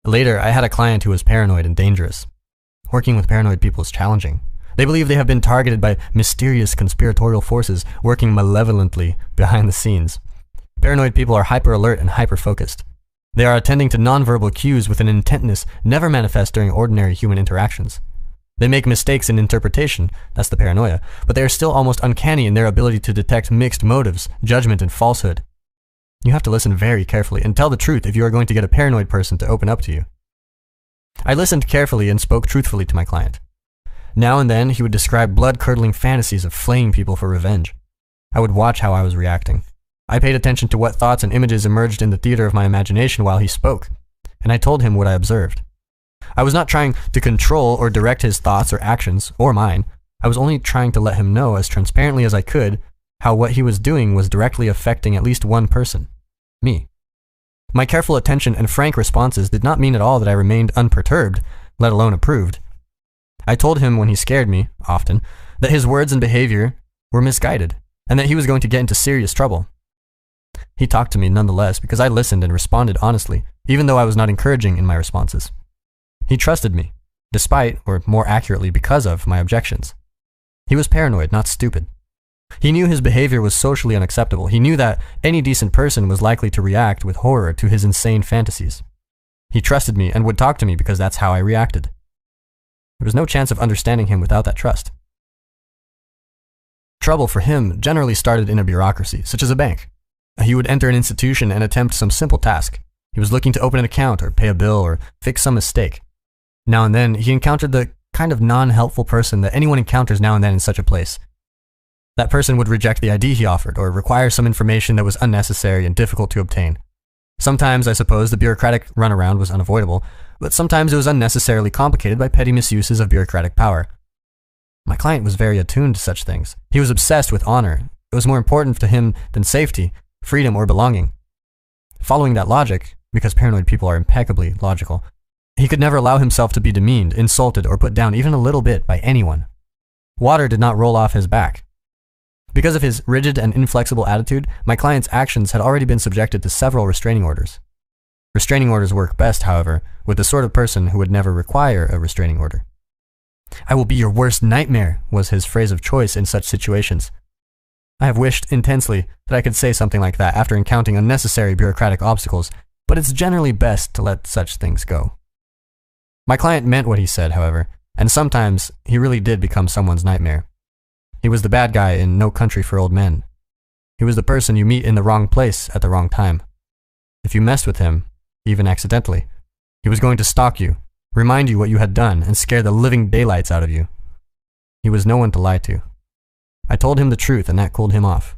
Later, I had a client who was paranoid and dangerous. Working with paranoid people is challenging. They believe they have been targeted by mysterious conspiratorial forces working malevolently behind the scenes. Paranoid people are hyper-alert and hyper-focused. They are attending to nonverbal cues with an intentness never manifest during ordinary human interactions. They make mistakes in interpretation, that's the paranoia, but they are still almost uncanny in their ability to detect mixed motives, judgment, and falsehood. You have to listen very carefully and tell the truth if you are going to get a paranoid person to open up to you. I listened carefully and spoke truthfully to my client. Now and then, he would describe blood-curdling fantasies of flaying people for revenge. I would watch how I was reacting. I paid attention to what thoughts and images emerged in the theater of my imagination while he spoke, and I told him what I observed. I was not trying to control or direct his thoughts or actions, or mine. I was only trying to let him know as transparently as I could how what he was doing was directly affecting at least one person, me. My careful attention and frank responses did not mean at all that I remained unperturbed, let alone approved. I told him when he scared me, often, that his words and behavior were misguided, and that he was going to get into serious trouble. He talked to me nonetheless because I listened and responded honestly, even though I was not encouraging in my responses. He trusted me, despite, or more accurately because of, my objections. He was paranoid, not stupid. He knew his behavior was socially unacceptable. He knew that any decent person was likely to react with horror to his insane fantasies. He trusted me and would talk to me because that's how I reacted. There was no chance of understanding him without that trust. Trouble for him generally started in a bureaucracy, such as a bank. He would enter an institution and attempt some simple task. He was looking to open an account or pay a bill or fix some mistake. Now and then, he encountered the kind of non-helpful person that anyone encounters now and then in such a place. That person would reject the ID he offered or require some information that was unnecessary and difficult to obtain. Sometimes, I suppose, the bureaucratic runaround was unavoidable, but sometimes it was unnecessarily complicated by petty misuses of bureaucratic power. My client was very attuned to such things. He was obsessed with honor. It was more important to him than safety, freedom, or belonging. Following that logic, because paranoid people are impeccably logical, he could never allow himself to be demeaned, insulted, or put down even a little bit by anyone. Water did not roll off his back. Because of his rigid and inflexible attitude, my client's actions had already been subjected to several restraining orders. Restraining orders work best, however, with the sort of person who would never require a restraining order. "I will be your worst nightmare," was his phrase of choice in such situations. I have wished intensely that I could say something like that after encountering unnecessary bureaucratic obstacles, but it's generally best to let such things go. My client meant what he said, however, and sometimes he really did become someone's nightmare. He was the bad guy in No Country for Old Men. He was the person you meet in the wrong place at the wrong time. If you messed with him, even accidentally, he was going to stalk you, remind you what you had done, and scare the living daylights out of you. He was no one to lie to. I told him the truth, and that cooled him off.